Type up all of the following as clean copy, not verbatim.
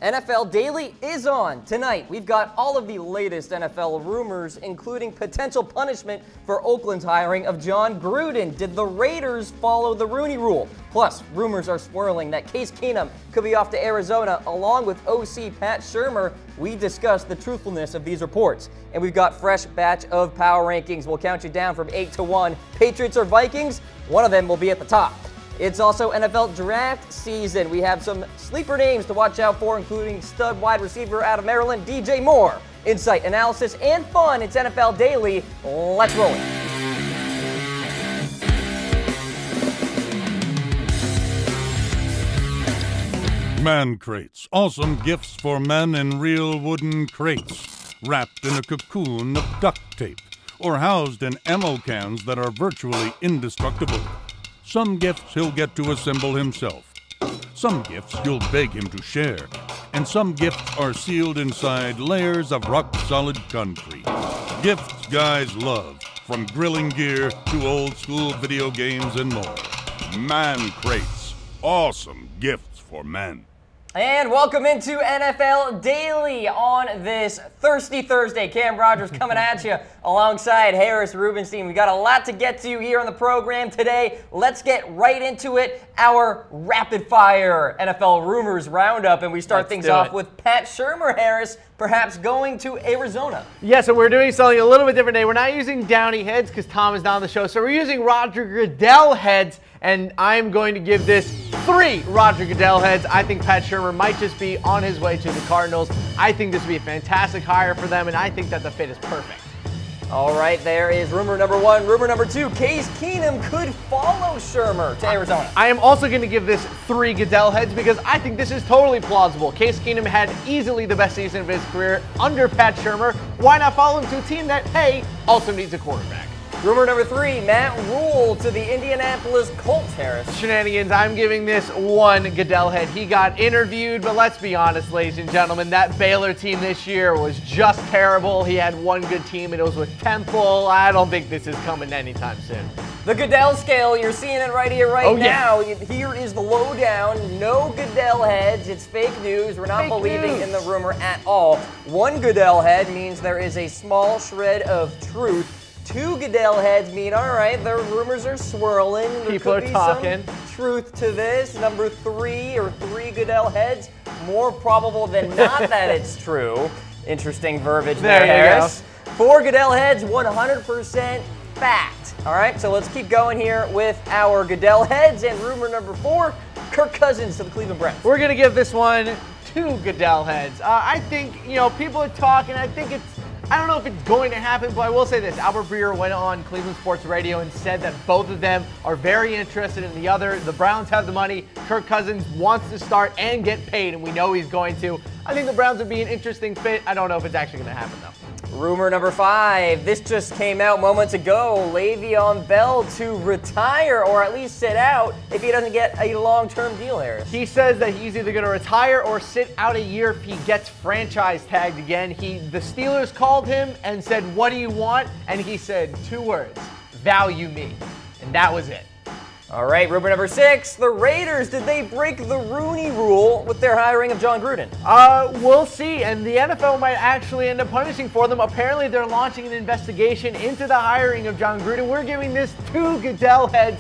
NFL Daily is on. Tonight, we've got all of the latest NFL rumors, including potential punishment for Oakland's hiring of John Gruden. Did the Raiders follow the Rooney Rule? Plus, rumors are swirling that Case Keenum could be off to Arizona, along with OC Pat Shurmur. We discuss the truthfulness of these reports. And we've got fresh batch of power rankings. We'll count you down from 8 to 1. Patriots or Vikings? One of them will be at the top. It's also NFL draft season. We have some sleeper names to watch out for, including stud wide receiver out of Maryland, DJ Moore. Insight, analysis, and fun. It's NFL Daily. Let's roll it. Man crates. Awesome gifts for men in real wooden crates, wrapped in a cocoon of duct tape, or housed in ammo cans that are virtually indestructible. Some gifts he'll get to assemble himself. Some gifts you'll beg him to share. And some gifts are sealed inside layers of rock-solid concrete. Gifts guys love, from grilling gear to old-school video games and more. Man crates. Awesome gifts for men. And welcome into NFL Daily on this Thirsty Thursday. Cam Rogers coming at you alongside Harris Rubenstein. We got a lot to get to here on the program today. Let's get right into it. Our rapid fire NFL rumors roundup, and we start things off with Pat Shurmur. Harris, perhaps going to Arizona. Yeah, so we're doing something a little bit different today. We're not using Downey heads because Tom is not on the show, so we're using Roger Goodell heads, and I'm going to give this 3 Roger Goodell heads. I think Pat Shurmur might just be on his way to the Cardinals. I think this would be a fantastic hire for them, and I think that the fit is perfect. All right, there is rumor number 1. Rumor number 2, Case Keenum could follow Shurmur to Arizona. I am also going to give this 3 Goodell heads because I think this is totally plausible. Case Keenum had easily the best season of his career under Pat Shurmur. Why not follow him to a team that, hey, also needs a quarterback? Rumor number 3, Matt Rule to the Indianapolis Colts, Harris. Shenanigans. I'm giving this 1 Goodell head. He got interviewed, but let's be honest, ladies and gentlemen, that Baylor team this year was just terrible. He had one good team, and it was with Temple. I don't think this is coming anytime soon. The Goodell scale, you're seeing it right here, right now. Yeah. Here is the lowdown. No Goodell heads. It's fake news. We're not believing in the rumor at all. 1 Goodell head means there is a small shred of truth. 2 Goodell heads mean, all right, the rumors are swirling. People are talking. Some truth to this. Number 3 or 3 Goodell heads, more probable than not that it's true. Interesting verbiage there, Harris. 4 Goodell heads, 100% fact. All right, so let's keep going here with our Goodell heads. And rumor number 4, Kirk Cousins to the Cleveland Browns. We're going to give this one 2 Goodell heads. I think, people are talking. I don't know if it's going to happen, but I will say this. Albert Breer went on Cleveland Sports Radio and said that both of them are very interested in the other. The Browns have the money. Kirk Cousins wants to start and get paid, and we know he's going to. I think the Browns would be an interesting fit. I don't know if it's actually going to happen, though. Rumor number 5. This just came out moments ago. Le'Veon Bell to retire or at least sit out if he doesn't get a long-term deal, Harris. He says that he's either going to retire or sit out a year if he gets franchise tagged again. The Steelers called him and said, "What do you want?" And he said 2 words, "Value me." And that was it. All right, rumor number 6. The Raiders, did they break the Rooney Rule with their hiring of John Gruden? We'll see, and the NFL might actually end up punishing for them. Apparently, they're launching an investigation into the hiring of John Gruden. We're giving this 2 Goodell heads.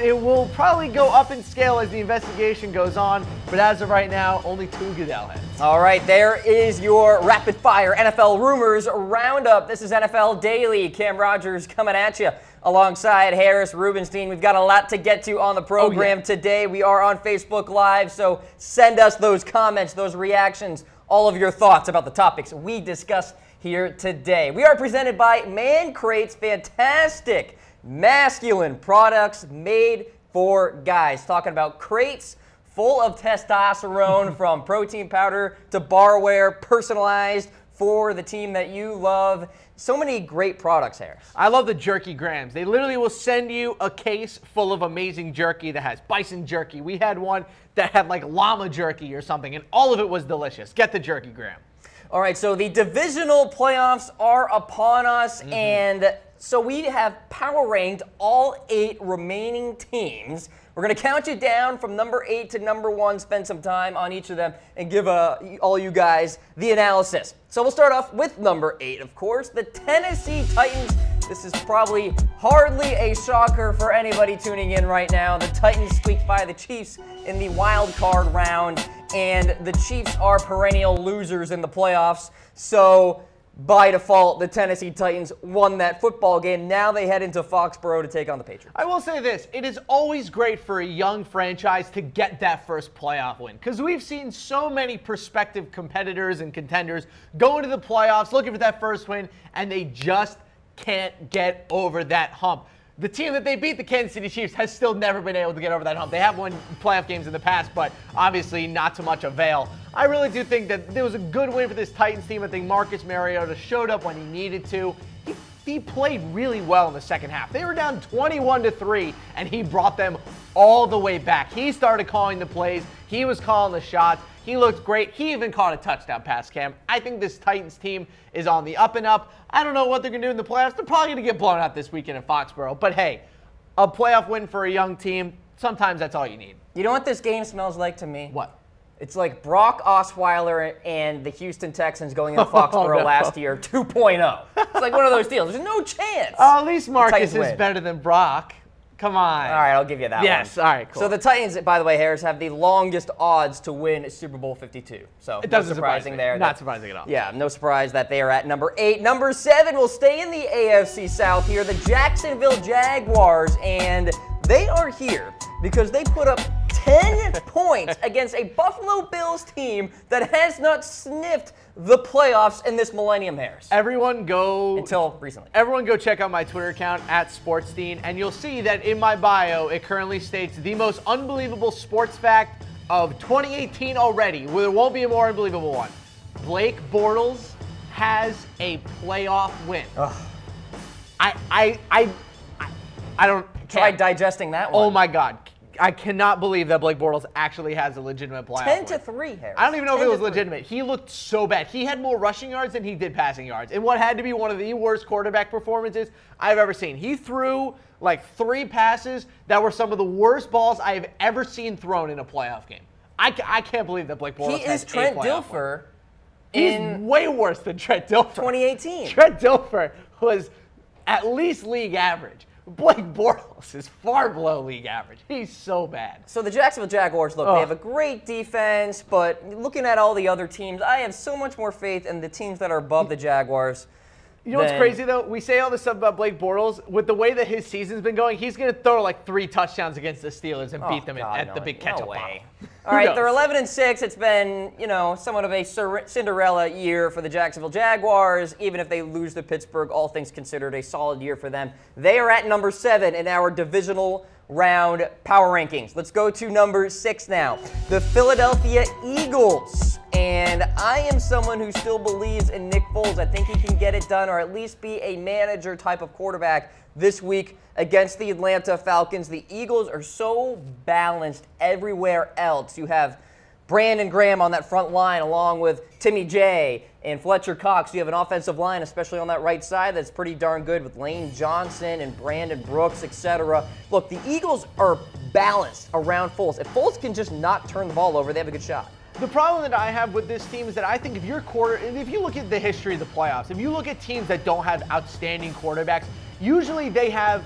It will probably go up in scale as the investigation goes on, but as of right now, only 2 Goodell heads. All right, there is your rapid-fire NFL rumors roundup. This is NFL Daily. Cam Rogers coming at you alongside Harris Rubenstein. We've got a lot to get to on the program today. We are on Facebook Live, so send us those comments, those reactions, all of your thoughts about the topics we discuss here today. We are presented by Man Crates, fantastic masculine products made for guys. Talking about crates full of testosterone, from protein powder to barware, personalized for the team that you love. So many great products, Harris. I love the jerky grams. They literally will send you a case full of amazing jerky that has bison jerky. We had one that had like llama jerky or something, and all of it was delicious. Get the jerky gram. All right, so the divisional playoffs are upon us, and So we have power ranked all 8 remaining teams. We're going to count you down from number 8 to number 1, spend some time on each of them, and give all you guys the analysis. So we'll start off with number 8, of course, the Tennessee Titans. This is probably hardly a shocker for anybody tuning in right now. The Titans squeaked by the Chiefs in the wild card round, and the Chiefs are perennial losers in the playoffs. So by default, the Tennessee Titans won that football game. Now they head into Foxborough to take on the Patriots. I will say this. It is always great for a young franchise to get that first playoff win, because we've seen so many prospective competitors and contenders go into the playoffs looking for that first win, and they just can't get over that hump. The team that they beat, the Kansas City Chiefs, has still never been able to get over that hump. They have won playoff games in the past, but obviously not to much avail. I really do think that there was a good win for this Titans team. I think Marcus Mariota showed up when he needed to. He played really well in the second half. They were down 21-3, and he brought them all the way back. He started calling the plays. He was calling the shots. He looked great. He even caught a touchdown pass, Cam. I think this Titans team is on the up and up. I don't know what they're going to do in the playoffs. They're probably going to get blown out this weekend in Foxborough. But hey, a playoff win for a young team, sometimes that's all you need. You know what this game smells like to me? What? It's like Brock Osweiler and the Houston Texans going into Foxborough last year 2.0. It's like one of those deals. There's no chance. Oh, at least Marcus is better than Brock. Come on. All right, I'll give you that one. Yes, all right, cool. So the Titans, by the way, Harris, have the longest odds to win Super Bowl 52. So it doesn't surprising surprise me. there. Not surprising at all. Yeah, no surprise that they are at number 8. Number 7 will stay in the AFC South here, the Jacksonville Jaguars, and they are here because they put up 10 points against a Buffalo Bills team that has not sniffed the playoffs in this millennium, Harris. Until recently. Everyone go check out my Twitter account @SportsDean, and you'll see that in my bio, it currently states the most unbelievable sports fact of 2018 already, where there won't be a more unbelievable one. Blake Bortles has a playoff win. Ugh. I don't try digesting that one. Oh my God. I cannot believe that Blake Bortles actually has a legitimate playoff 10-3, Harris. I don't even know if it was legitimate. He looked so bad. He had more rushing yards than he did passing yards, in what had to be one of the worst quarterback performances I've ever seen. He threw like 3 passes that were some of the worst balls I have ever seen thrown in a playoff game. I can't believe that Blake Bortles has a playoff win. He is Trent Dilfer. He's way worse than Trent Dilfer. 2018. Trent Dilfer was at least league average. Blake Bortles is far below league average. He's so bad. So the Jacksonville Jaguars, look, they have a great defense, but looking at all the other teams, I have so much more faith in the teams that are above the Jaguars. You know what's crazy, though? We say all this stuff about Blake Bortles. With the way that his season's been going, he's going to throw like 3 touchdowns against the Steelers and beat them at the big catch-up bottle. All right, they're 11-6. It's been, somewhat of a Cinderella year for the Jacksonville Jaguars. Even if they lose to Pittsburgh, all things considered, a solid year for them. They are at number 7 in our divisional round power rankings. Let's go to number 6 now. The Philadelphia Eagles. And I am someone who still believes in Nick Foles. I think he can get it done, or at least be a manager type of quarterback this week against the Atlanta Falcons. The Eagles are so balanced everywhere else. You have Brandon Graham on that front line along with Timmy J and Fletcher Cox. You have an offensive line, especially on that right side, that's pretty darn good with Lane Johnson and Brandon Brooks, etc. Look, the Eagles are balanced around Foles. If Foles can just not turn the ball over, they have a good shot. The problem that I have with this team is that I think if you look at the history of the playoffs, if you look at teams that don't have outstanding quarterbacks, usually they have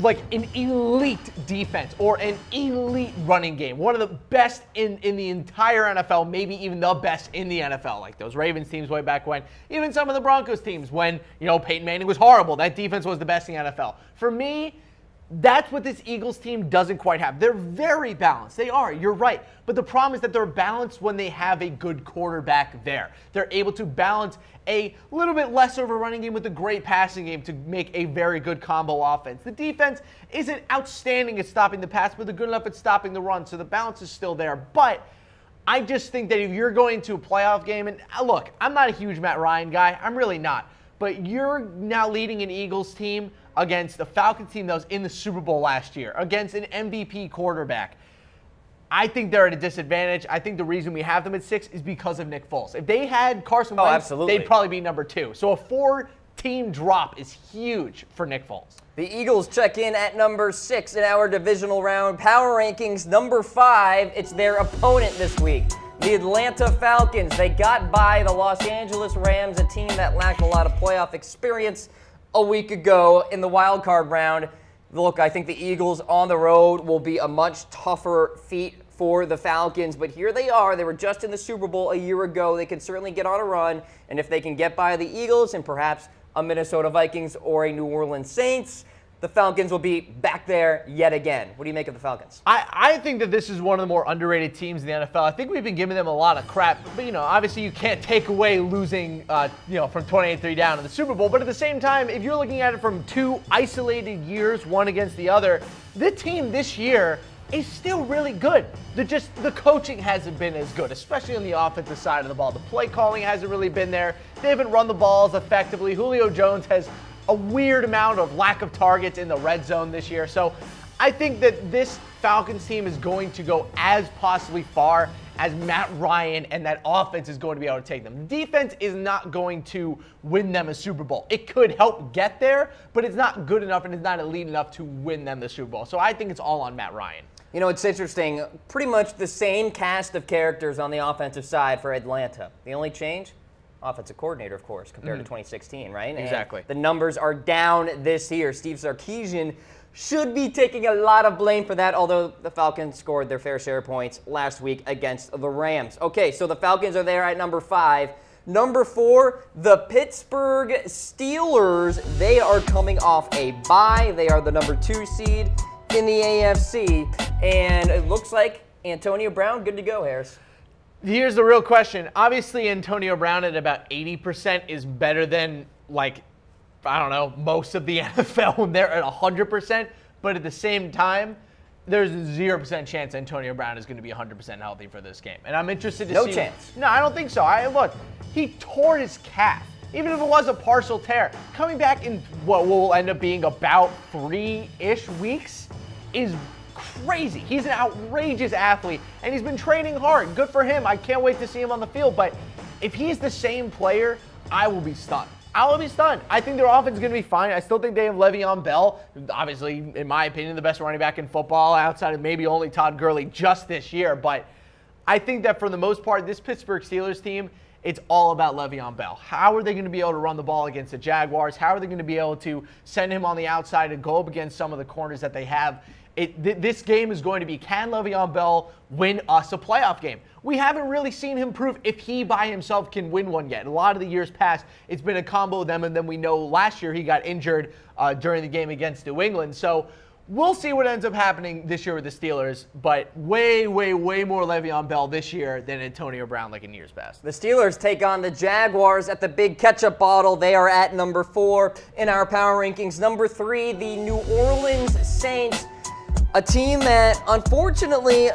like an elite defense or an elite running game. One of the best in the entire NFL, maybe even the best in the NFL, like those Ravens teams way back when. Even some of the Broncos teams when, Peyton Manning was horrible. That defense was the best in the NFL. For me, that's what this Eagles team doesn't quite have. They're very balanced. They are. You're right. But the problem is that they're balanced when they have a good quarterback there. They're able to balance a little bit less of a running game with a great passing game to make a very good combo offense. The defense isn't outstanding at stopping the pass, but they're good enough at stopping the run. So the balance is still there. But I just think that if you're going to a playoff game, and look, I'm not a huge Matt Ryan guy. I'm really not. But you're now leading an Eagles team against a Falcons team that was in the Super Bowl last year, against an MVP quarterback. I think they're at a disadvantage. I think the reason we have them at 6 is because of Nick Foles. If they had Carson Wentz, they'd probably be number 2. So a 4 team drop is huge for Nick Foles. The Eagles check in at number 6 in our divisional round power rankings. Number 5, it's their opponent this week, the Atlanta Falcons. They got by the Los Angeles Rams, a team that lacked a lot of playoff experience a week ago in the wild card round. Look, I think the Eagles on the road will be a much tougher feat for the Falcons, but here they are. They were just in the Super Bowl a year ago. They can certainly get on a run, and if they can get by the Eagles and perhaps a Minnesota Vikings or a New Orleans Saints, the Falcons will be back there yet again. What do you make of the Falcons? I think that this is one of the more underrated teams in the NFL. I think we've been giving them a lot of crap, but obviously you can't take away losing, from 28-3 down in the Super Bowl. But at the same time, if you're looking at it from two isolated years, one against the other, the team this year is still really good. The coaching hasn't been as good, especially on the offensive side of the ball. The play calling hasn't really been there. They haven't run the balls effectively. Julio Jones has a weird amount of lack of targets in the red zone this year. So I think that this Falcons team is going to go as possibly far as Matt Ryan and that offense is going to be able to take them. The defense is not going to win them a Super Bowl. It could help get there, but it's not good enough and it's not elite enough to win them the Super Bowl. So I think it's all on Matt Ryan. It's interesting. Pretty much the same cast of characters on the offensive side for Atlanta. The only change? Offensive coordinator, of course, compared to 2016, right? Exactly. And the numbers are down this year. Steve Sarkisian should be taking a lot of blame for that, although the Falcons scored their fair share of points last week against the Rams. Okay, so the Falcons are there at number 5. Number 4, the Pittsburgh Steelers. They are coming off a bye. They are the number 2 seed in the AFC, and it looks like Antonio Brown good to go, Harris. Here's the real question. Obviously, Antonio Brown at about 80% is better than, most of the NFL when they're at 100%. But at the same time, there's a 0% chance Antonio Brown is going to be 100% healthy for this game. And I'm interested to see. No chance. No, I don't think so. Look, he tore his calf. Even if it was a partial tear, coming back in what will end up being about 3-ish weeks is crazy. He's an outrageous athlete, and he's been training hard. Good for him. I can't wait to see him on the field. But if he's the same player, I will be stunned. I will be stunned. I think their offense is going to be fine. I still think they have Le'Veon Bell, obviously, in my opinion, the best running back in football outside of maybe only Todd Gurley just this year. But I think that for the most part, this Pittsburgh Steelers team, it's all about Le'Veon Bell. How are they going to be able to run the ball against the Jaguars? How are they going to be able to send him on the outside and go up against some of the corners that they have? This game is going to be, can Le'Veon Bell win us a playoff game? We haven't really seen him prove if he by himself can win one yet. A lot of the years past, it's been a combo of them, and then we know last year he got injured during the game against New England. So we'll see what ends up happening this year with the Steelers, but way, way, way more Le'Veon Bell this year than Antonio Brown like in years past. The Steelers take on the Jaguars at the big ketchup bottle. They are at number 4 in our power rankings. Number 3, the New Orleans Saints, a team that unfortunately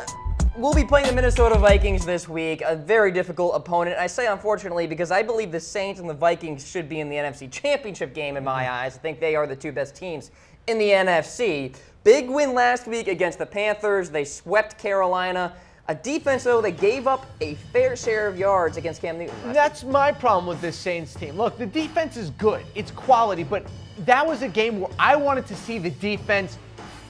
will be playing the Minnesota Vikings this week, a very difficult opponent. I say unfortunately because I believe the Saints and the Vikings should be in the NFC Championship game in my eyes. I think they are the 2 best teams in the NFC. Big win last week against the Panthers. They swept Carolina. A defense, though, that gave up a fair share of yards against Cam Newton. That's my problem with this Saints team. Look, the defense is good. It's quality, but that was a game where I wanted to see the defense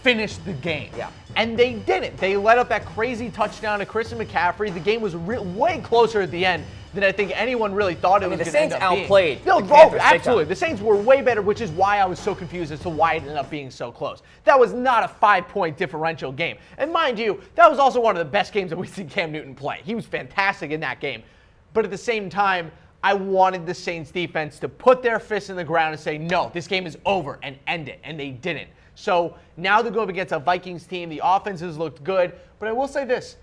finish the game. Yeah. And they didn't. They let up that crazy touchdown to Christian McCaffrey. The game was way closer at the end than I think anyone really thought it was going to end up being. The Saints outplayed No, the Panthers, absolutely. The Saints were way better, which is why I was so confused as to why it ended up being so close. That was not a 5-point differential game. And mind you, that was also one of the best games that we've seen Cam Newton play. He was fantastic in that game. But at the same time, I wanted the Saints defense to put their fists in the ground and say, no, this game is over, and end it. And they didn't. So now they're going up against a Vikings team. The offenses looked good. But I will say this.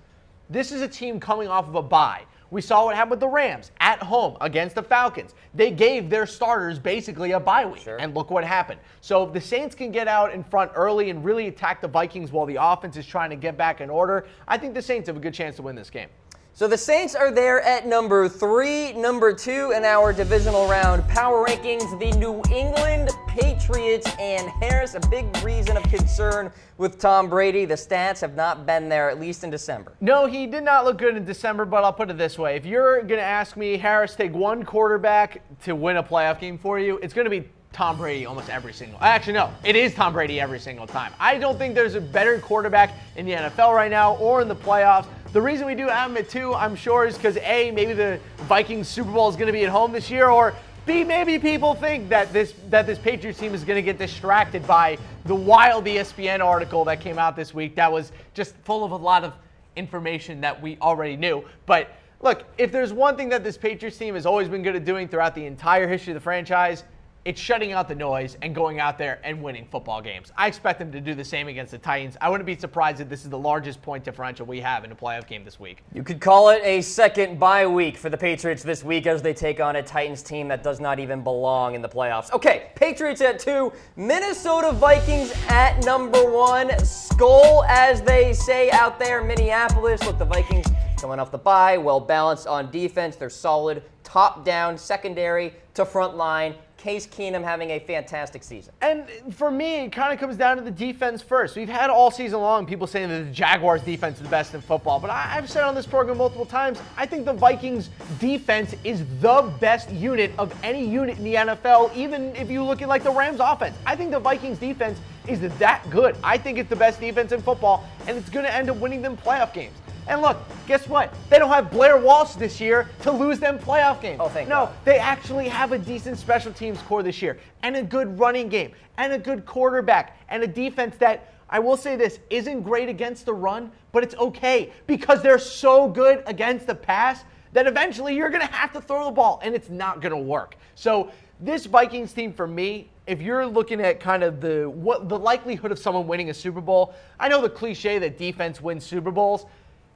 This is a team coming off of a bye. We saw what happened with the Rams at home against the Falcons. They gave their starters basically a bye week, and look what happened. So if the Saints can get out in front early and really attack the Vikings while the offense is trying to get back in order, I think the Saints have a good chance to win this game. So the Saints are there at number 3, number 2 in our divisional round power rankings. The New England Patriots and Harris, a big reason of concern with Tom Brady. The stats have not been there, at least in December. No, he did not look good in December, but I'll put it this way. If you're going to ask me, Harris, take one quarterback to win a playoff game for you, it's going to be Tom Brady almost every single. Actually, no, it is Tom Brady every single time. I don't think there's a better quarterback in the NFL right now or in the playoffs. The reason we do have him at 2, I'm sure, is because A, maybe the Vikings Super Bowl is going to be at home this year, or B, maybe people think that this Patriots team is going to get distracted by the wild ESPN article that came out this week that was just full of a lot of information that we already knew. But look, if there's one thing that this Patriots team has always been good at doing throughout the entire history of the franchise, it's shutting out the noise and going out there and winning football games. I expect them to do the same against the Titans. I wouldn't be surprised if this is the largest point differential we have in a playoff game this week. You could call it a second bye week for the Patriots this week as they take on a Titans team that does not even belong in the playoffs. Okay, Patriots at 2, Minnesota Vikings at number 1. Skull, as they say out there in Minneapolis. Look, the Vikings coming off the bye, well balanced on defense. They're solid, top down, secondary to front line. Case Keenum having a fantastic season. And for me, it kind of comes down to the defense first. We've had all season long people saying that the Jaguars defense is the best in football, but I've said on this program multiple times, I think the Vikings defense is the best unit of any unit in the NFL, even if you look at like the Rams offense. I think the Vikings defense is that good. I think it's the best defense in football, and it's going to end up winning them playoff games. And look, guess what? They don't have Blair Walsh this year to lose them playoff games. Oh, thank God. They actually have a decent special teams core this year, and a good running game, and a good quarterback, and a defense that, I will say this, isn't great against the run, but it's okay because they're so good against the pass that eventually you're going to have to throw the ball, and it's not going to work. So this Vikings team, for me, if you're looking at kind of the likelihood of someone winning a Super Bowl, I know the cliche that defense wins Super Bowls.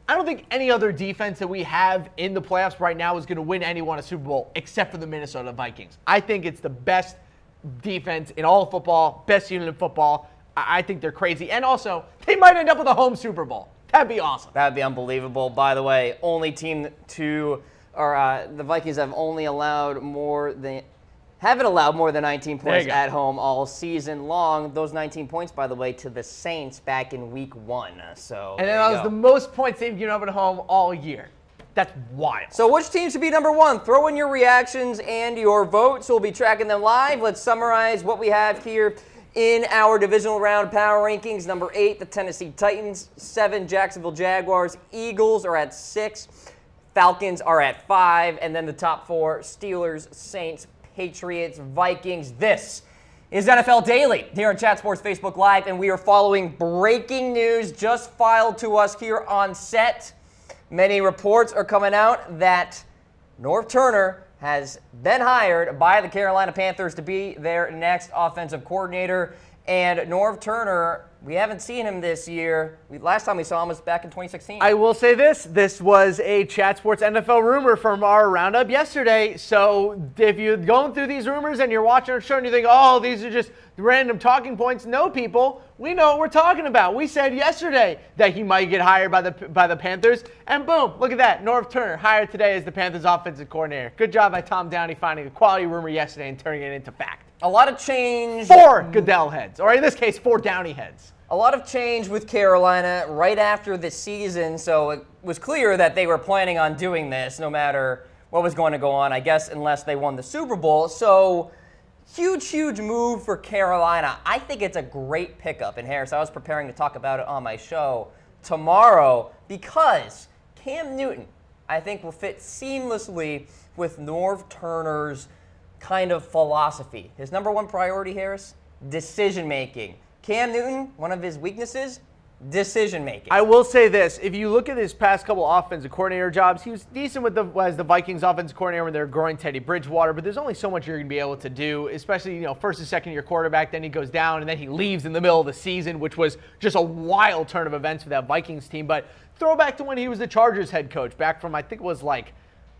I don't think any other defense that we have in the playoffs right now is going to win anyone a Super Bowl except for the Minnesota Vikings. I think it's the best defense in all of football, best unit in football. I think they're crazy. And also, they might end up with a home Super Bowl. That'd be awesome. That'd be unbelievable. By the way, only team the Vikings have only allowed haven't allowed more than 19 points at home all season long. Those 19 points, by the way, to the Saints back in week 1. So, and that was the most points they've given up at home all year. That's wild. So which team should be number 1? Throw in your reactions and your votes. We'll be tracking them live. Let's summarize what we have here in our divisional round power rankings. Number 8, the Tennessee Titans. 7, Jacksonville Jaguars. Eagles are at 6. Falcons are at 5. And then the top 4, Steelers, Saints, Patriots, Vikings. This is NFL Daily here on Chat Sports Facebook Live, and we are following breaking news just filed to us here on set. Many reports are coming out that Norv Turner has been hired by the Carolina Panthers to be their next offensive coordinator. And Norv Turner, we haven't seen him this year. Last time we saw him was back in 2016. I will say this. This was a Chat Sports NFL rumor from our roundup yesterday. So if you're going through these rumors and you're watching our show and you think, oh, these are just random talking points, no, people, we know what we're talking about. We said yesterday that he might get hired by the Panthers. And boom, look at that. Norv Turner hired today as the Panthers offensive coordinator. Good job by Tom Downey finding a quality rumor yesterday and turning it into fact. A lot of change. 4 Goodell heads, or in this case, 4 Downey heads. A lot of change with Carolina right after the season, so it was clear that they were planning on doing this no matter what was going to go on, I guess, unless they won the Super Bowl. So huge, huge move for Carolina. I think it's a great pickup. And Harris, I was preparing to talk about it on my show tomorrow because Cam Newton, I think, will fit seamlessly with Norv Turner's kind of philosophy. His number 1 priority, Harris, decision-making. Cam Newton, one of his weaknesses, decision-making. I will say this. If you look at his past couple offensive coordinator jobs, he was decent as the Vikings offensive coordinator when they were growing Teddy Bridgewater, but there's only so much you're going to be able to do, especially, first and second year quarterback, then he goes down, and then he leaves in the middle of the season, which was just a wild turn of events for that Vikings team. But throwback to when he was the Chargers head coach, back from, I think it was like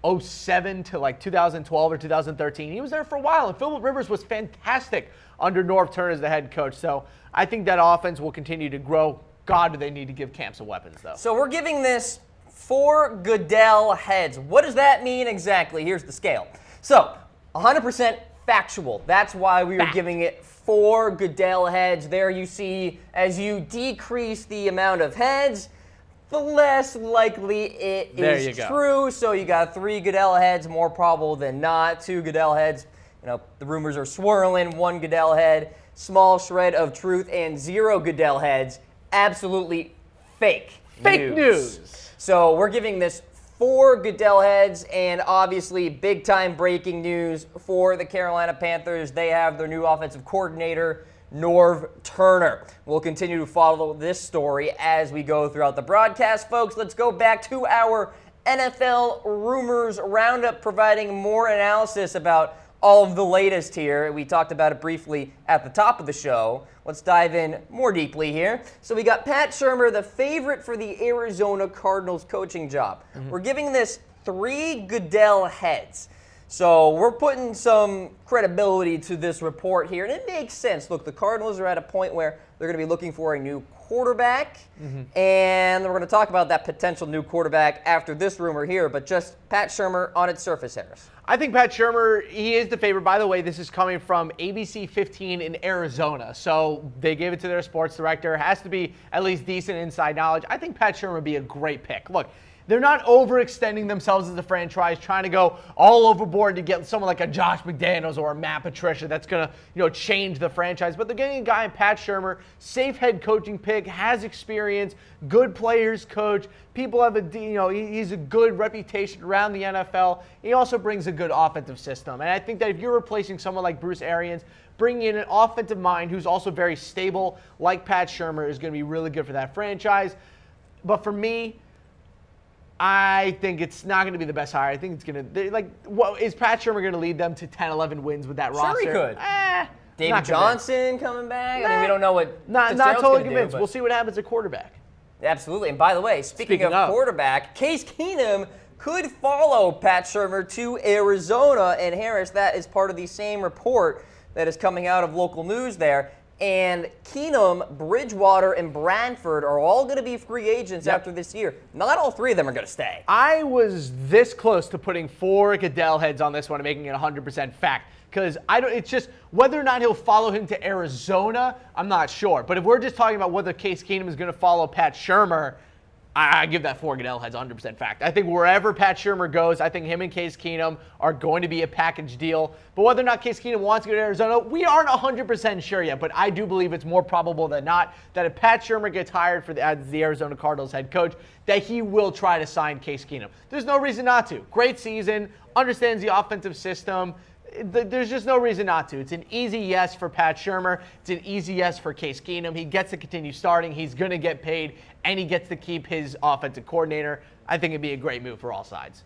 2007 to like 2012 or 2013. He was there for a while, and Phillip Rivers was fantastic under Norv Turner as the head coach. So I think that offense will continue to grow. God, do they need to give Cam some weapons, though. So we're giving this 4 Goodell heads. What does that mean exactly? Here's the scale. So, 100% factual. That's why we are giving it 4 Goodell heads. There you see, as you decrease the amount of heads, the less likely it is true. So you got 3 Goodell heads, more probable than not. 2 Goodell heads, the rumors are swirling. 1 Goodell head, small shred of truth, and 0 Goodell heads, absolutely fake news. So we're giving this 4 Goodell heads, and obviously big-time breaking news for the Carolina Panthers. They have their new offensive coordinator, Norv Turner. We'll continue to follow this story as we go throughout the broadcast, folks. Let's go back to our NFL Rumors Roundup, providing more analysis about all of the latest here. We talked about it briefly at the top of the show. Let's dive in more deeply here. So we got Pat Shurmur, the favorite for the Arizona Cardinals coaching job. We're giving this 3 Goodell heads. So we're putting some credibility to this report here, and it makes sense. Look, the Cardinals are at a point where they're going to be looking for a new quarterback, and we're going to talk about that potential new quarterback after this rumor here, but just Pat Shurmur on its surface, Harris. I think Pat Shurmur, he is the favorite. By the way, this is coming from ABC 15 in Arizona, so they gave it to their sports director. Has to be at least decent inside knowledge. I think Pat Shurmur would be a great pick. Look, they're not overextending themselves as a franchise, trying to go all overboard to get someone like a Josh McDaniels or a Matt Patricia that's going to, change the franchise. But they're getting a guy in Pat Shurmur, safe head coaching pick, has experience, good players coach. People have he's a good reputation around the NFL. He also brings a good offensive system. And I think that if you're replacing someone like Bruce Arians, bringing in an offensive mind who's also very stable like Pat Shurmur is going to be really good for that franchise. But for me, I think it's not going to be the best hire. I think it's going to, is Pat Shurmur going to lead them to 10, 11 wins with that roster? Sure he could. David Johnson coming back? I mean, we don't know what Not totally convinced. We'll see what happens at quarterback. Absolutely. And by the way, speaking of quarterback, Case Keenum could follow Pat Shurmur to Arizona. And Harris, that is part of the same report that is coming out of local news there. And Keenum, Bridgewater, and Branford are all going to be free agents after this year. Not all 3 of them are going to stay. I was this close to putting 4 Goodell heads on this one and making it 100% fact. Because it's just whether or not he'll follow him to Arizona, I'm not sure. But if we're just talking about whether Case Keenum is going to follow Pat Shurmur, I give that 4 Goodell heads 100% fact. I think wherever Pat Shurmur goes, I think him and Case Keenum are going to be a package deal. But whether or not Case Keenum wants to go to Arizona, we aren't 100% sure yet. But I do believe it's more probable than not that if Pat Shurmur gets hired as the Arizona Cardinals head coach, that he will try to sign Case Keenum. There's no reason not to. Great season, understands the offensive system. There's just no reason not to. It's an easy yes for Pat Shurmur. It's an easy yes for Case Keenum. He gets to continue starting. He's going to get paid, and he gets to keep his offensive coordinator. I think it'd be a great move for all sides.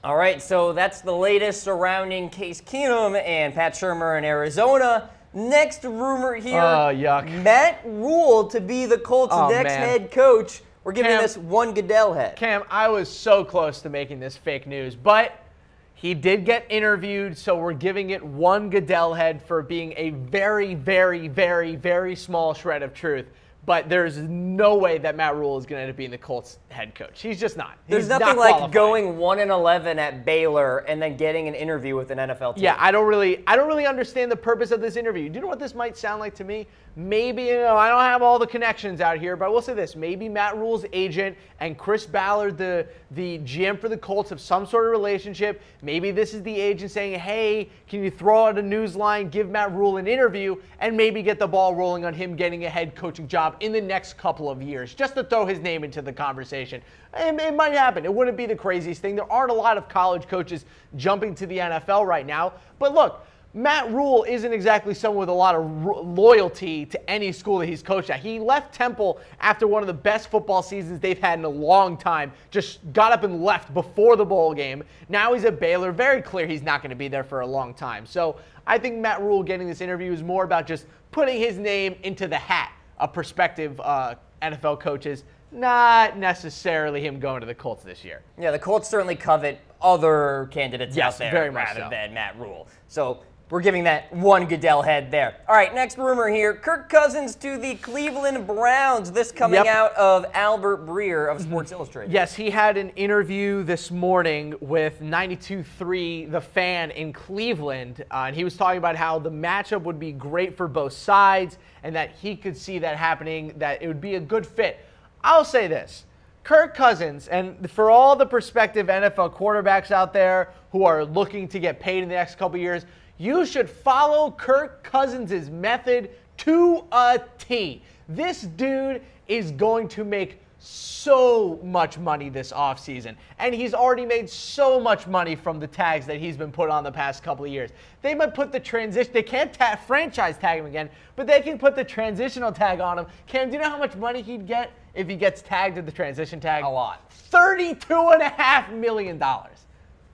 All right, so that's the latest surrounding Case Keenum and Pat Shurmur in Arizona. Next rumor here, yuck. Matt Rule to be the Colts' next head coach. We're giving this 1 Goodell head. Cam, I was so close to making this fake news, but he did get interviewed, so we're giving it 1 Goodell head for being a very, very, very, very small shred of truth. But there's no way that Matt Rule is going to end up being the Colts head coach. He's just not. There's nothing like going 1-11 at Baylor and then getting an interview with an NFL team. Yeah, I don't really understand the purpose of this interview. Do you know what this might sound like to me? Maybe, I don't have all the connections out here, but I will say this. Maybe Matt Rule's agent and Chris Ballard, the GM for the Colts, have some sort of relationship. Maybe this is the agent saying, hey, can you throw out a news line, give Matt Rule an interview, and maybe get the ball rolling on him getting a head coaching job in the next couple of years, just to throw his name into the conversation. It might happen. It wouldn't be the craziest thing. There aren't a lot of college coaches jumping to the NFL right now. But look, Matt Rule isn't exactly someone with a lot of loyalty to any school that he's coached at. He left Temple after one of the best football seasons they've had in a long time. Just got up and left before the bowl game. Now he's at Baylor. Very clear he's not going to be there for a long time. So I think Matt Rule getting this interview is more about just putting his name into the hat of prospective NFL coaches, not necessarily him going to the Colts this year. Yeah, the Colts certainly covet other candidates out there very much rather so than Matt Rule. So We're giving that one Goodell head there. All right, next rumor here. Kirk Cousins to the Cleveland Browns. This coming out of Albert Breer of Sports Illustrated. Yes, he had an interview this morning with 92.3 The Fan in Cleveland. And he was talking about how the matchup would be great for both sides and that he could see that happening, that it would be a good fit. I'll say this. Kirk Cousins, and for all the prospective NFL quarterbacks out there who are looking to get paid in the next couple years, you should follow Kirk Cousins' method to a T. This dude is going to make so much money this offseason, and he's already made so much money from the tags that he's been put on the past couple of years. They might put the transition, they can't franchise tag him again, but they can put the transitional tag on him. Cam, do you know how much money he'd get if he gets tagged at the transition tag? A lot. $32.5 million.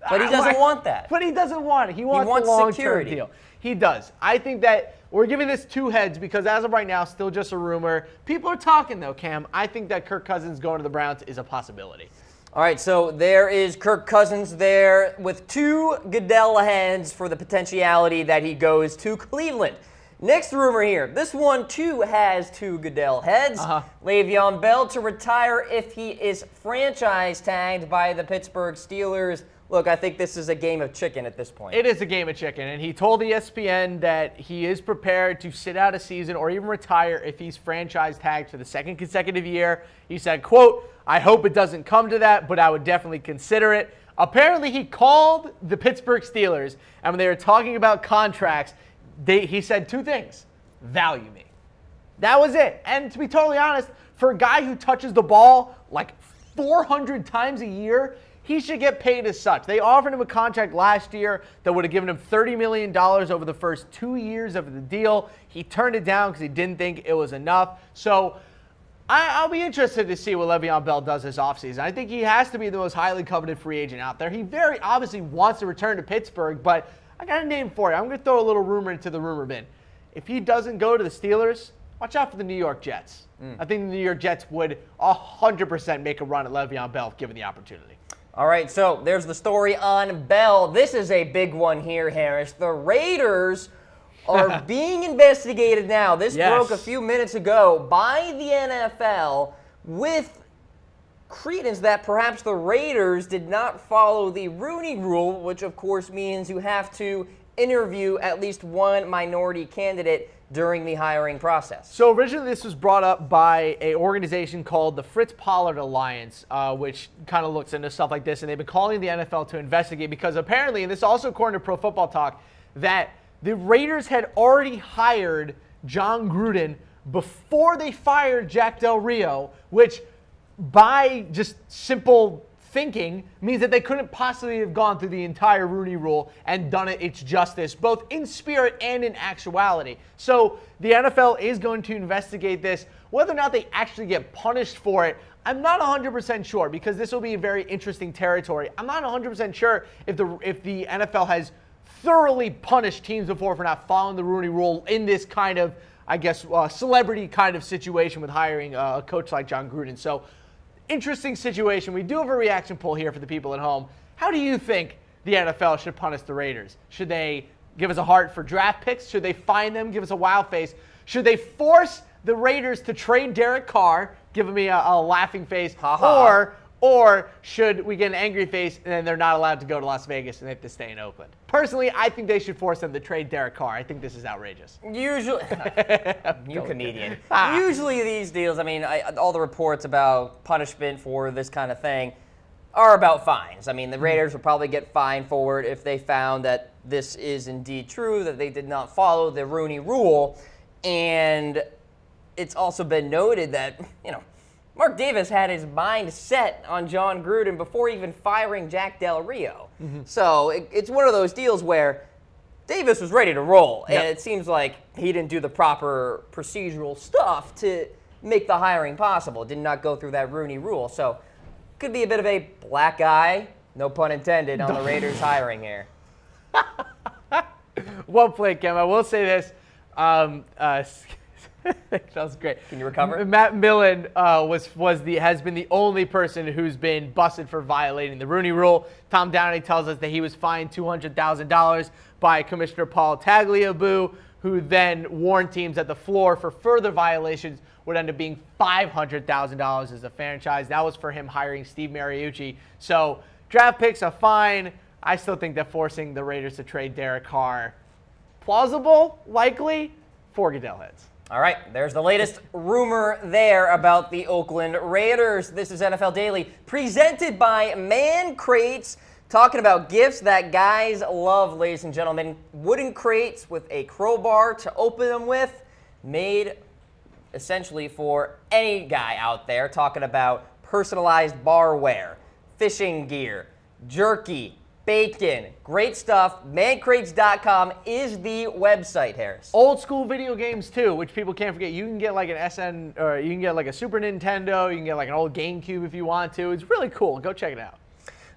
But he doesn't want that. But he doesn't want it. He wants a long-term deal. He does. I think that we're giving this two heads because as of right now, still just a rumor. People are talking, though, Cam. I think that Kirk Cousins going to the Browns is a possibility. All right, so there is Kirk Cousins there with two Goodell heads for the potentiality that he goes to Cleveland. Next rumor here. This one, too, has two Goodell heads. Le'Veon Bell to retire if he is franchise tagged by the Pittsburgh Steelers. Look, I think this is a game of chicken at this point. It is a game of chicken, and he told ESPN that he is prepared to sit out a season or even retire if he's franchise tagged for the second consecutive year. He said, quote, "I hope it doesn't come to that, but I would definitely consider it." Apparently, he called the Pittsburgh Steelers, and when they were talking about contracts, he said two things: value me. That was it. And to be totally honest, for a guy who touches the ball like 400 times a year, he should get paid as such. They offered him a contract last year that would have given him $30 million over the first 2 years of the deal. He turned it down because he didn't think it was enough. So I'll be interested to see what Le'Veon Bell does this offseason. I think he has to be the most highly coveted free agent out there. He very obviously wants to return to Pittsburgh, but I got a name for you. I'm going to throw a little rumor into the rumor bin. If he doesn't go to the Steelers, watch out for the New York Jets. I think the New York Jets would 100% make a run at Le'Veon Bell if given the opportunity. All right, so there's the story on Bell. This is a big one here, Harris. The Raiders are being investigated now. This broke a few minutes ago by the NFL with credence that perhaps the Raiders did not follow the Rooney Rule, which of course means you have to interview at least one minority candidate during the hiring process. So originally this was brought up by an organization called the Fritz Pollard Alliance, which kind of looks into stuff like this, and they've been calling the NFL to investigate because apparently, and this also according to Pro Football Talk, that the Raiders had already hired John Gruden before they fired Jack Del Rio, which by just simple thinking means that they couldn't possibly have gone through the entire Rooney Rule and done it its justice, both in spirit and in actuality. So the NFL is going to investigate this. Whether or not they actually get punished for it, I'm not 100% sure because this will be a very interesting territory. I'm not 100% sure if the NFL has thoroughly punished teams before for not following the Rooney Rule in this kind of, I guess, celebrity kind of situation with hiring a coach like John Gruden. So interesting situation. We do have a reaction poll here for the people at home. How do you think the NFL should punish the Raiders? Should they give us a heart for draft picks? Should they fine them, give us a wow face? Should they force the Raiders to trade Derek Carr, giving me a laughing face? Or should we get an angry face and then they're not allowed to go to Las Vegas and they have to stay in Oakland? Personally, I think they should force them to trade Derek Carr. I think this is outrageous. Usually, you comedian. Usually these deals, I mean, all the reports about punishment for this kind of thing are about fines. I mean, the Raiders would probably get fined for it if they found that this is indeed true, that they did not follow the Rooney Rule. And it's also been noted that, Mark Davis had his mind set on John Gruden before even firing Jack Del Rio. So it's one of those deals where Davis was ready to roll, and it seems like he didn't do the proper procedural stuff to make the hiring possible. Did not go through that Rooney Rule. So could be a bit of a black eye, no pun intended, on the Raiders hiring here. Well played, Kim. I will say this. That was great. Can you recover? Matt Millen has been the only person who's been busted for violating the Rooney Rule. Tom Downey tells us that he was fined $200,000 by Commissioner Paul Tagliabue, who then warned teams that the floor for further violations would end up being $500,000 as a franchise. That was for him hiring Steve Mariucci. So draft picks are fine. I still think that forcing the Raiders to trade Derek Carr, plausible, likely, for Goodell heads. All right, there's the latest rumor there about the Oakland Raiders. This is NFL Daily, presented by Man Crates, talking about gifts that guys love, ladies and gentlemen. Wooden crates with a crowbar to open them with, made essentially for any guy out there. Talking about personalized barware, fishing gear, jerky, bacon, great stuff. Mancrates.com is the website, Harris. Old school video games too, which people can't forget. You can get like an SN, or you can get like a Super Nintendo. You can get like an old GameCube if you want to. It's really cool. Go check it out.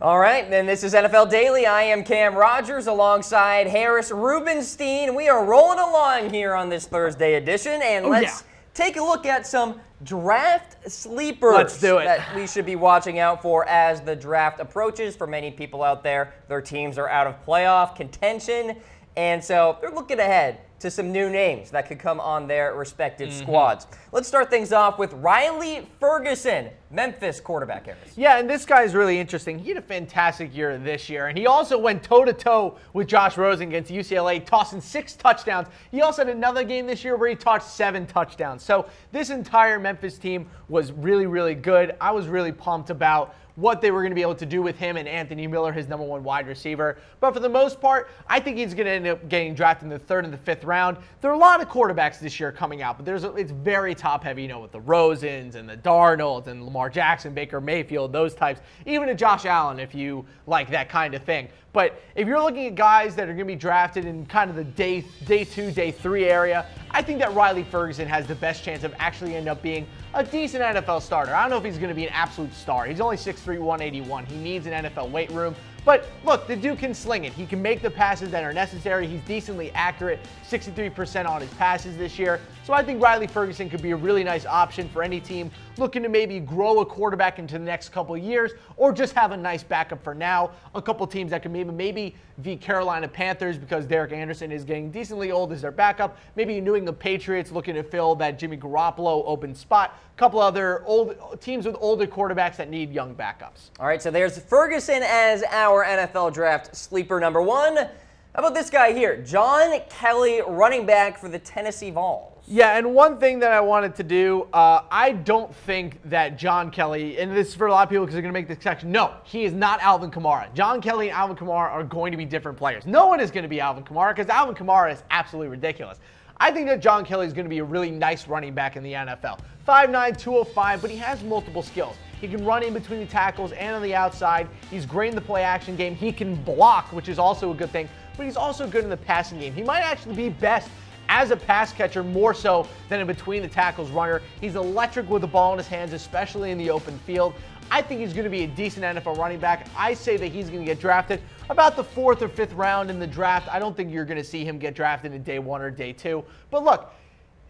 All right, then this is NFL Daily. I am Cam Rogers alongside Harris Rubenstein. We are rolling along here on this Thursday edition, and let's take a look at some draft sleepers. Let's do it. That we should be watching out for as the draft approaches. For many people out there, their teams are out of playoff contention, and so they're looking ahead to some new names that could come on their respective squads. Let's start things off with Riley Ferguson, Memphis quarterback, Harris. Yeah, and this guy is really interesting. He had a fantastic year this year, and he also went toe-to-toe with Josh Rosen against UCLA, tossing 6 touchdowns. He also had another game this year where he tossed 7 touchdowns. So this entire Memphis team was really, really good. I was really pumped about what they were going to be able to do with him and Anthony Miller, his #1 wide receiver. But for the most part, I think he's going to end up getting drafted in the 3rd and the 5th round. There are a lot of quarterbacks this year coming out, but it's very top-heavy, with the Rosens and the Darnolds and Lamar Jackson, Baker Mayfield, those types, even a Josh Allen if you like that kind of thing. But if you're looking at guys that are going to be drafted in kind of the day 2, day 3 area, I think that Riley Ferguson has the best chance of actually ending up being a decent NFL starter. I don't know if he's going to be an absolute star. He's only 6'3", 181. He needs an NFL weight room. But look, the dude can sling it. He can make the passes that are necessary. He's decently accurate, 63% on his passes this year. So I think Riley Ferguson could be a really nice option for any team looking to maybe grow a quarterback into the next couple of years, or just have a nice backup for now. A couple teams that can maybe the Carolina Panthers, because Derek Anderson is getting decently old, as their backup. Maybe New England Patriots looking to fill that Jimmy Garoppolo open spot. A couple other old teams with older quarterbacks that need young backups. All right, so there's Ferguson as our NFL draft sleeper #1. How about this guy here, John Kelly, running back for the Tennessee Vols? Yeah, and one thing that I wanted to do, I don't think that John Kelly, and this is for a lot of people because they're going to make this connection. No, he is not Alvin Kamara. John Kelly and Alvin Kamara are going to be different players. No one is going to be Alvin Kamara because Alvin Kamara is absolutely ridiculous. I think that John Kelly is going to be a really nice running back in the NFL. 5'9", 205, but he has multiple skills. He can run in between the tackles and on the outside. He's great in the play-action game. He can block, which is also a good thing, but he's also good in the passing game. He might actually be best as a pass catcher more so than a between the tackles runner. He's electric with the ball in his hands, especially in the open field. I think he's going to be a decent NFL running back. I say that he's going to get drafted about the 4th or 5th round in the draft. I don't think you're going to see him get drafted in day 1 or day 2. But look,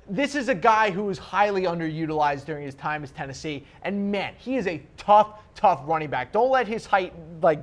this is a guy who was highly underutilized during his time as Tennessee. And man, he is a tough running back. Don't let his height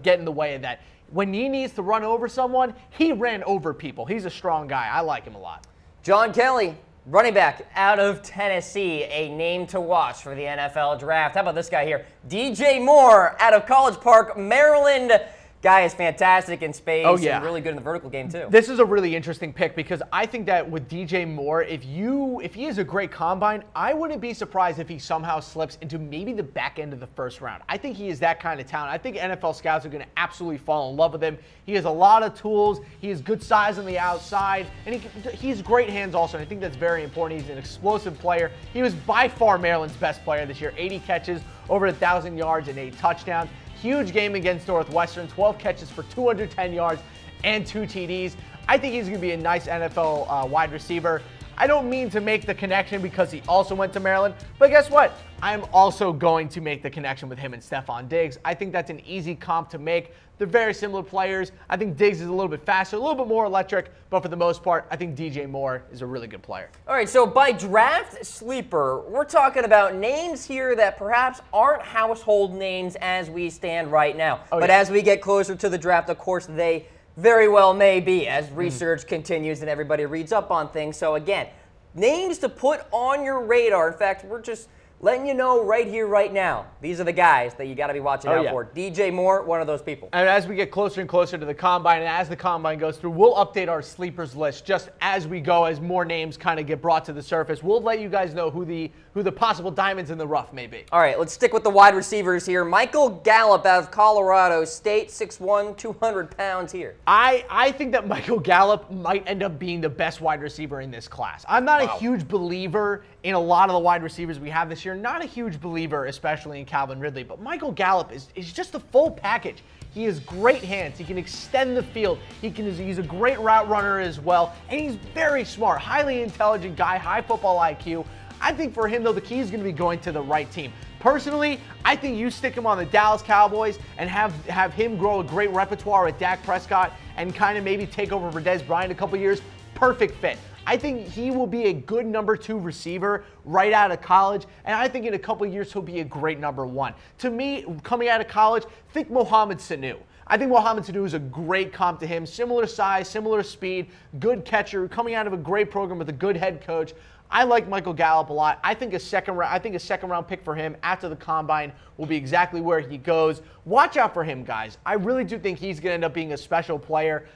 get in the way of that. When he needs to run over someone, he ran over people. He's a strong guy. I like him a lot. John Kelly, running back out of Tennessee, a name to watch for the NFL draft. How about this guy here? DJ Moore out of College Park, Maryland. Guy is fantastic in space and really good in the vertical game too. This is a really interesting pick because I think that with DJ Moore, if he is a great combine, I wouldn't be surprised if he somehow slips into maybe the back end of the 1st round. I think he is that kind of talent. I think NFL scouts are going to absolutely fall in love with him. He has a lot of tools. He has good size on the outside, and he's great hands also, and I think that's very important. He's an explosive player. He was by far Maryland's best player this year. 80 catches, over 1,000 yards, and 8 touchdowns. Huge game against Northwestern, 12 catches for 210 yards and 2 TDs. I think he's going to be a nice NFL wide receiver. I don't mean to make the connection because he also went to Maryland, but guess what? I'm also going to make the connection with him and Stephon Diggs. I think that's an easy comp to make. They're very similar players. I think Diggs is a little bit faster, a little bit more electric, but for the most part, I think DJ Moore is a really good player. All right, so by draft sleeper, we're talking about names here that perhaps aren't household names as we stand right now. But as we get closer to the draft, of course, they very well may be as research continues and everybody reads up on things. So again, names to put on your radar. In fact, we're just letting you know right here, right now, these are the guys that you got to be watching out for. DJ Moore, one of those people. And as we get closer and closer to the Combine, and as the Combine goes through, we'll update our sleepers list just as we go, as more names kind of get brought to the surface. We'll let you guys know who the possible diamonds in the rough may be. All right, let's stick with the wide receivers here. Michael Gallup out of Colorado State, 6'1", 200 pounds here. I think that Michael Gallup might end up being the best wide receiver in this class. I'm not a huge believer in a lot of the wide receivers we have this year. Not a huge believer, especially in Calvin Ridley, but Michael Gallup is just a full package. He has great hands. He can extend the field. He's a great route runner as well, and he's very smart, highly intelligent guy, high football IQ. I think for him, though, the key is going to be going to the right team. Personally, I think you stick him on the Dallas Cowboys and have him grow a great repertoire with Dak Prescott and kind of maybe take over for Dez Bryant a couple years. Perfect fit. I think he will be a good number 2 receiver right out of college, and I think in a couple years he'll be a great number 1. To me, coming out of college, think Mohamed Sanu. I think Mohamed Sanu is a great comp to him. Similar size, similar speed, good catcher, coming out of a great program with a good head coach. I like Michael Gallup a lot. I think a second round pick for him after the Combine will be exactly where he goes. Watch out for him, guys. I really do think he's going to end up being a special player.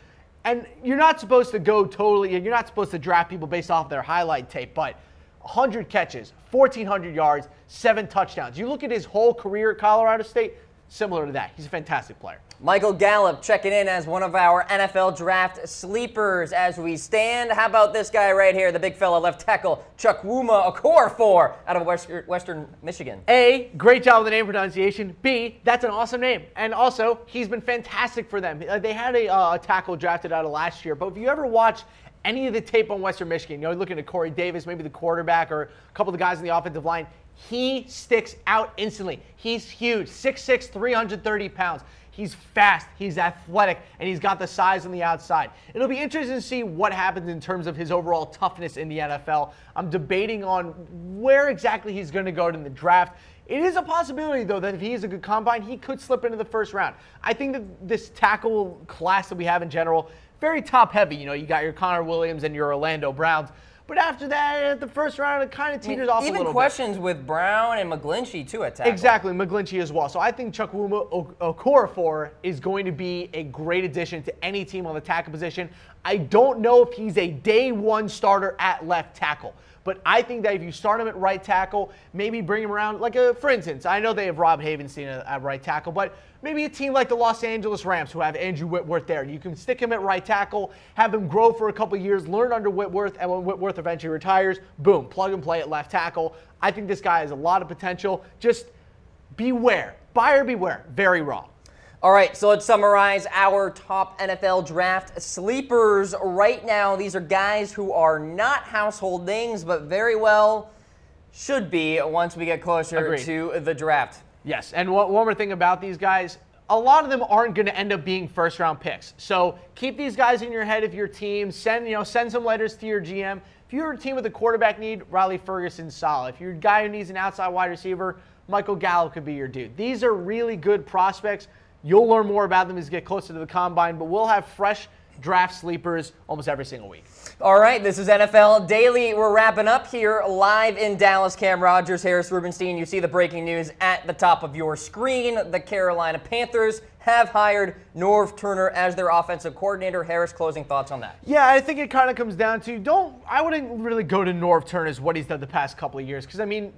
And you're not supposed to you're not supposed to draft people based off their highlight tape, but 100 catches, 1,400 yards, 7 touchdowns. You look at his whole career at Colorado State, similar to that. He's a fantastic player. Michael Gallup checking in as one of our NFL draft sleepers as we stand. How about this guy right here, the big fella left tackle, Chukwuma Okorafor out of Western Michigan. A, great job with the name pronunciation. B, that's an awesome name. And also, he's been fantastic for them. They had a tackle drafted out of last year, but if you ever watch any of the tape on Western Michigan, you're looking at Corey Davis, maybe the quarterback, or a couple of the guys in the offensive line, he sticks out instantly. He's huge, 6'6", 330 pounds. He's fast, he's athletic, and he's got the size on the outside. It'll be interesting to see what happens in terms of his overall toughness in the NFL. I'm debating on where exactly he's going to go in the draft. It is a possibility, though, that if he is a good combine, he could slip into the first round. I think that this tackle class that we have in general, very top-heavy. You know, you got your Connor Williams and your Orlando Browns. But after that, at the first round, it kind of teeters off a little bit. Even questions with Brown and McGlinchey, too, at tackle. Exactly, McGlinchey as well. So I think Chukwuma Okorafor is going to be a great addition to any team on the tackle position. I don't know if he's a day 1 starter at left tackle. But I think that if you start him at right tackle, maybe bring him around, like for instance, I know they have Rob Havenstein at right tackle, but maybe a team like the Los Angeles Rams who have Andrew Whitworth there. You can stick him at right tackle, have him grow for a couple years, learn under Whitworth, and when Whitworth eventually retires, boom, plug and play at left tackle. I think this guy has a lot of potential. Just beware. Buyer beware. Very raw. All right, so let's summarize our top NFL draft sleepers right now. These are guys who are not household names, but very well should be once we get closer to the draft. Yes, and one more thing about these guys, a lot of them aren't going to end up being first-round picks. So keep these guys in your head if your team. Send some letters to your GM. If you're a team with a quarterback need, Riley Ferguson's solid. If you're a guy who needs an outside wide receiver, Michael Gallup could be your dude. These are really good prospects. You'll learn more about them as you get closer to the Combine, but we'll have fresh draft sleepers almost every single week. All right, this is NFL Daily. We're wrapping up here live in Dallas. Cam Rogers, Harris Rubenstein. You see the breaking news at the top of your screen. The Carolina Panthers have hired Norv Turner as their offensive coordinator. Harris, closing thoughts on that? Yeah, I think it kind of comes down to I wouldn't really go to Norv Turner as what he's done the past couple of years, because I mean,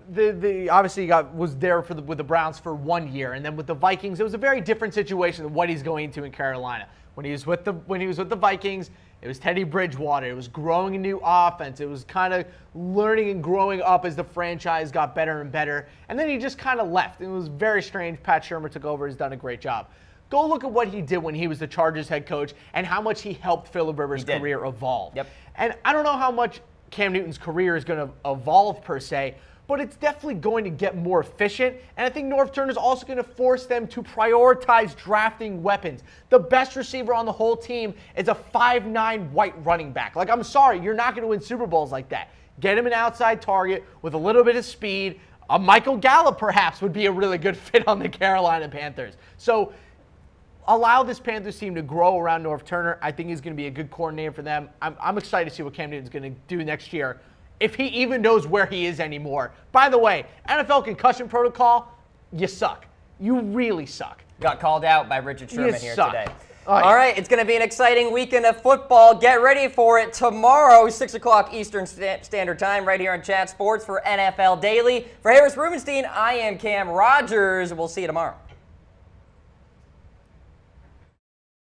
obviously he was there with the Browns for 1 year, and then with the Vikings, it was a very different situation than what he's going into in Carolina. When he was with the Vikings, it was Teddy Bridgewater. It was growing a new offense. It was kind of learning and growing up as the franchise got better and better. And then he just kind of left. It was very strange. Pat Shurmur took over. He's done a great job. Go look at what he did when he was the Chargers head coach and how much he helped Phillip Rivers' career evolve. Yep. And I don't know how much Cam Newton's career is going to evolve per se, but it's definitely going to get more efficient. And I think Norv Turner is also going to force them to prioritize drafting weapons. The best receiver on the whole team is a 5'9" white running back. Like, I'm sorry, you're not going to win Super Bowls like that. Get him an outside target with a little bit of speed. A Michael Gallup, perhaps, would be a really good fit on the Carolina Panthers. So allow this Panthers team to grow around Norv Turner. I think he's going to be a good coordinator for them. I'm excited to see what Cam Newton's going to do next year, if he even knows where he is anymore. By the way, NFL concussion protocol, you suck. You really suck. Got called out by Richard Sherman here today. All right, it's going to be an exciting weekend of football. Get ready for it tomorrow, 6 o'clock Eastern Standard Time, right here on Chat Sports for NFL Daily. For Harris Rubenstein, I am Cam Rogers. We'll see you tomorrow.